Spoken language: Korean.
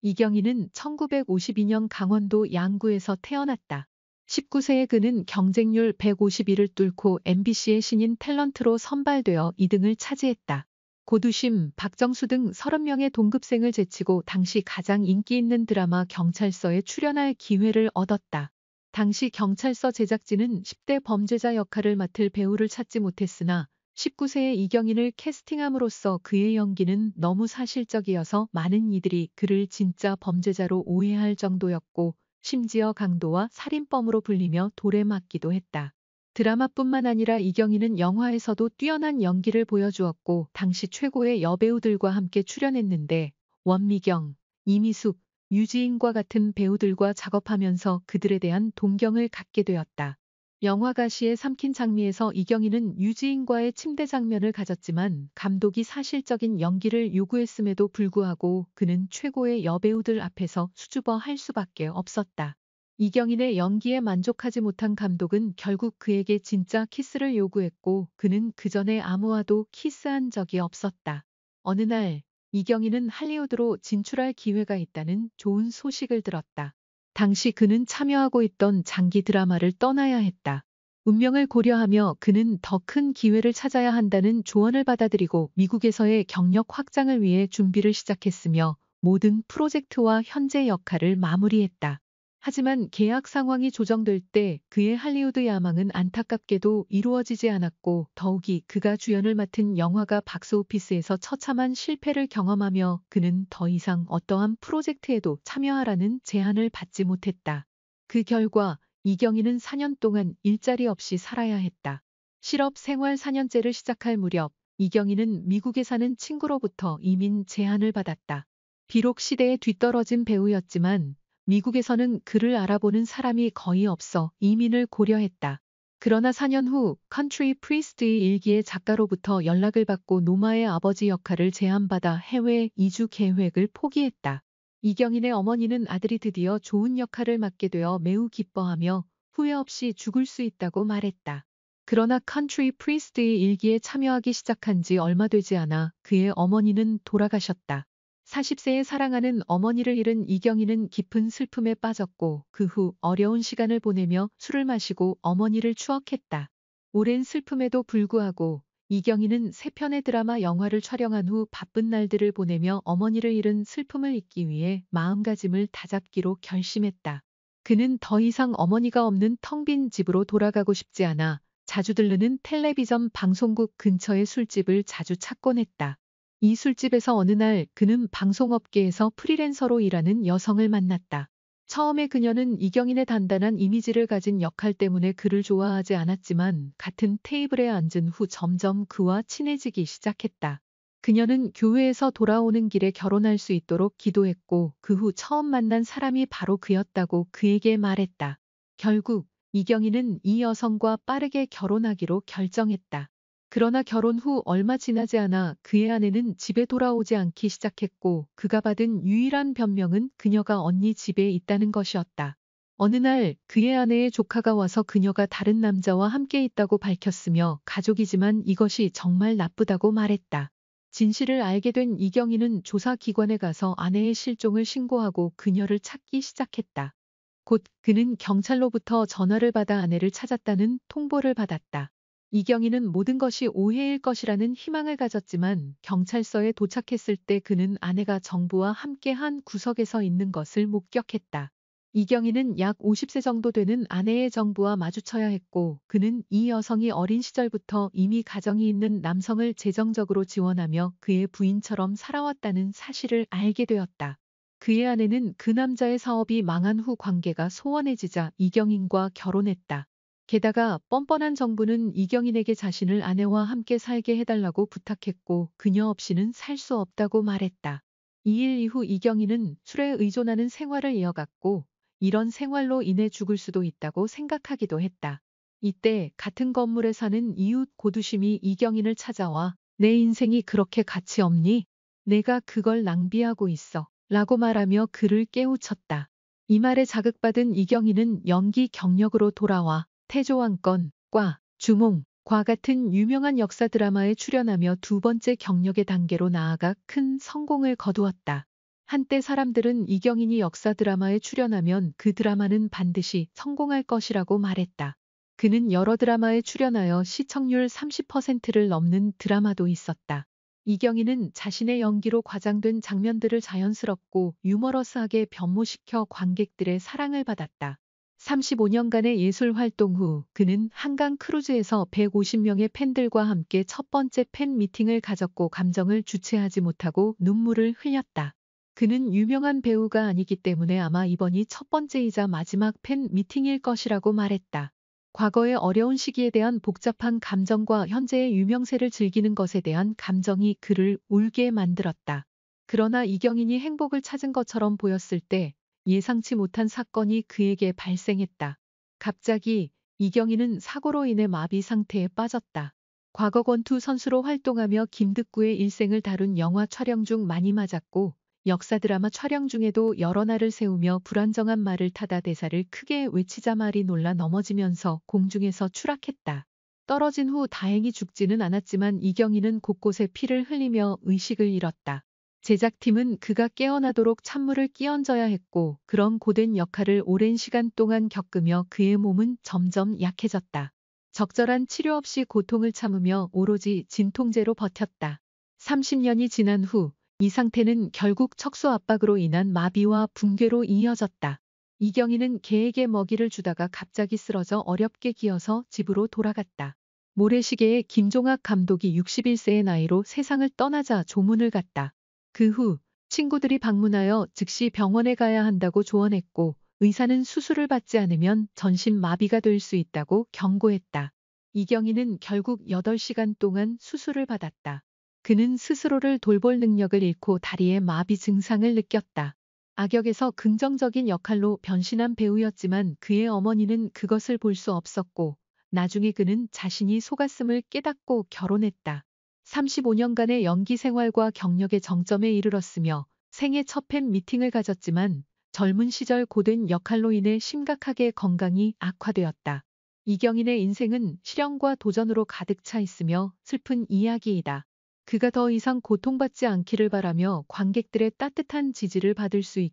이경인은 1952년 강원도 양구에서 태어났다. 19세에 그는 경쟁률 151을 뚫고 MBC의 신인 탤런트로 선발되어 2등을 차지했다. 고두심, 박정수 등 30명의 동급생을 제치고 당시 가장 인기 있는 드라마 경찰서에 출연할 기회를 얻었다. 당시 경찰서 제작진은 10대 범죄자 역할을 맡을 배우를 찾지 못했으나 19세의 이경인을 캐스팅함으로써 그의 연기는 너무 사실적이어서 많은 이들이 그를 진짜 범죄자로 오해할 정도였고 심지어 강도와 살인범으로 불리며 돌에 맞기도 했다. 드라마뿐만 아니라 이경인은 영화에서도 뛰어난 연기를 보여주었고 당시 최고의 여배우들과 함께 출연했는데 원미경, 이미숙, 유지인과 같은 배우들과 작업하면서 그들에 대한 동경을 갖게 되었다. 영화 가시에 삼킨 장미에서 이경인은 유지인과의 침대 장면을 가졌지만 감독이 사실적인 연기를 요구했음에도 불구하고 그는 최고의 여배우들 앞에서 수줍어 할 수밖에 없었다. 이경인의 연기에 만족하지 못한 감독은 결국 그에게 진짜 키스를 요구했고 그는 그전에 아무와도 키스한 적이 없었다. 어느 날 이경인은 할리우드로 진출할 기회가 있다는 좋은 소식을 들었다. 당시 그는 참여하고 있던 장기 드라마를 떠나야 했다. 운명을 고려하며 그는 더 큰 기회를 찾아야 한다는 조언을 받아들이고 미국에서의 경력 확장을 위해 준비를 시작했으며 모든 프로젝트와 현재 역할을 마무리했다. 하지만 계약 상황이 조정될 때 그의 할리우드 야망은 안타깝게도 이루어지지 않았고 더욱이 그가 주연을 맡은 영화가 박스오피스에서 처참한 실패를 경험하며 그는 더 이상 어떠한 프로젝트에도 참여하라는 제안을 받지 못했다. 그 결과 이경인은 4년 동안 일자리 없이 살아야 했다. 실업 생활 4년째를 시작할 무렵 이경인은 미국에 사는 친구로부터 이민 제안을 받았다. 비록 시대에 뒤떨어진 배우였지만 미국에서는 그를 알아보는 사람이 거의 없어 이민을 고려했다. 그러나 4년 후 컨트리 프리스트의 일기의 작가로부터 연락을 받고 노마의 아버지 역할을 제안받아 해외 이주 계획을 포기했다. 이경인의 어머니는 아들이 드디어 좋은 역할을 맡게 되어 매우 기뻐하며 후회 없이 죽을 수 있다고 말했다. 그러나 컨트리 프리스트의 일기에 참여하기 시작한 지 얼마 되지 않아 그의 어머니는 돌아가셨다. 40세에 사랑하는 어머니를 잃은 이경인은 깊은 슬픔에 빠졌고 그 후 어려운 시간을 보내며 술을 마시고 어머니를 추억했다. 오랜 슬픔에도 불구하고 이경인은 3편의 드라마 영화를 촬영한 후 바쁜 날들을 보내며 어머니를 잃은 슬픔을 잊기 위해 마음가짐을 다잡기로 결심했다. 그는 더 이상 어머니가 없는 텅 빈 집으로 돌아가고 싶지 않아 자주 들르는 텔레비전 방송국 근처의 술집을 자주 찾곤 했다. 이 술집에서 어느 날 그는 방송업계에서 프리랜서로 일하는 여성을 만났다. 처음에 그녀는 이경인의 단단한 이미지를 가진 역할 때문에 그를 좋아하지 않았지만 같은 테이블에 앉은 후 점점 그와 친해지기 시작했다. 그녀는 교회에서 돌아오는 길에 결혼할 수 있도록 기도했고 그 후 처음 만난 사람이 바로 그였다고 그에게 말했다. 결국 이경인은 이 여성과 빠르게 결혼하기로 결정했다. 그러나 결혼 후 얼마 지나지 않아 그의 아내는 집에 돌아오지 않기 시작했고 그가 받은 유일한 변명은 그녀가 언니 집에 있다는 것이었다. 어느 날 그의 아내의 조카가 와서 그녀가 다른 남자와 함께 있다고 밝혔으며 가족이지만 이것이 정말 나쁘다고 말했다. 진실을 알게 된 이경인은 조사기관에 가서 아내의 실종을 신고하고 그녀를 찾기 시작했다. 곧 그는 경찰로부터 전화를 받아 아내를 찾았다는 통보를 받았다. 이경인은 모든 것이 오해일 것이라는 희망을 가졌지만 경찰서에 도착했을 때 그는 아내가 정부와 함께 한 구석에서 있는 것을 목격했다. 이경인은 약 50세 정도 되는 아내의 정부와 마주쳐야 했고 그는 이 여성이 어린 시절부터 이미 가정이 있는 남성을 재정적으로 지원하며 그의 부인처럼 살아왔다는 사실을 알게 되었다. 그의 아내는 그 남자의 사업이 망한 후 관계가 소원해지자 이경인과 결혼했다. 게다가 뻔뻔한 정부는 이경인에게 자신을 아내와 함께 살게 해달라고 부탁했고 그녀 없이는 살 수 없다고 말했다. 이 일 이후 이경인은 술에 의존하는 생활을 이어갔고 이런 생활로 인해 죽을 수도 있다고 생각하기도 했다. 이때 같은 건물에 사는 이웃 고두심이 이경인을 찾아와 내 인생이 그렇게 가치 없니? 내가 그걸 낭비하고 있어. 라고 말하며 그를 깨우쳤다. 이 말에 자극받은 이경인은 연기 경력으로 돌아와 태조왕건, 과, 주몽, 과 같은 유명한 역사 드라마에 출연하며 두 번째 경력의 단계로 나아가 큰 성공을 거두었다. 한때 사람들은 이경인이 역사 드라마에 출연하면 그 드라마는 반드시 성공할 것이라고 말했다. 그는 여러 드라마에 출연하여 시청률 30%를 넘는 드라마도 있었다. 이경인은 자신의 연기로 과장된 장면들을 자연스럽고 유머러스하게 변모시켜 관객들의 사랑을 받았다. 35년간의 예술 활동 후 그는 한강 크루즈에서 150명의 팬들과 함께 첫 번째 팬 미팅을 가졌고 감정을 주체하지 못하고 눈물을 흘렸다. 그는 유명한 배우가 아니기 때문에 아마 이번이 첫 번째이자 마지막 팬 미팅일 것이라고 말했다. 과거의 어려운 시기에 대한 복잡한 감정과 현재의 유명세를 즐기는 것에 대한 감정이 그를 울게 만들었다. 그러나 이경인이 행복을 찾은 것처럼 보였을 때 예상치 못한 사건이 그에게 발생했다. 갑자기 이경인은 사고로 인해 마비 상태에 빠졌다. 과거 권투 선수로 활동하며 김득구의 일생을 다룬 영화 촬영 중 많이 맞았고 역사 드라마 촬영 중에도 여러 날을 세우며 불안정한 말을 타다 대사를 크게 외치자 말이 놀라 넘어지면서 공중에서 추락했다. 떨어진 후 다행히 죽지는 않았지만 이경인은 곳곳에 피를 흘리며 의식을 잃었다. 제작팀은 그가 깨어나도록 찬물을 끼얹어야 했고 그런 고된 역할을 오랜 시간 동안 겪으며 그의 몸은 점점 약해졌다. 적절한 치료 없이 고통을 참으며 오로지 진통제로 버텼다. 30년이 지난 후 이 상태는 결국 척수 압박으로 인한 마비와 붕괴로 이어졌다. 이경인은 개에게 먹이를 주다가 갑자기 쓰러져 어렵게 기어서 집으로 돌아갔다. 모래시계의 김종학 감독이 61세의 나이로 세상을 떠나자 조문을 갔다. 그 후 친구들이 방문하여 즉시 병원에 가야 한다고 조언했고 의사는 수술을 받지 않으면 전신 마비가 될 수 있다고 경고했다. 이경인은 결국 8시간 동안 수술을 받았다. 그는 스스로를 돌볼 능력을 잃고 다리에 마비 증상을 느꼈다. 악역에서 긍정적인 역할로 변신한 배우였지만 그의 어머니는 그것을 볼 수 없었고 나중에 그는 자신이 속았음을 깨닫고 결혼했다. 35년간의 연기 생활과 경력의 정점에 이르렀으며 생애 첫 팬 미팅을 가졌지만 젊은 시절 고된 역할로 인해 심각하게 건강이 악화되었다. 이경인의 인생은 시련과 도전으로 가득 차 있으며 슬픈 이야기이다. 그가 더 이상 고통받지 않기를 바라며 관객들의 따뜻한 지지를 받을 수 있게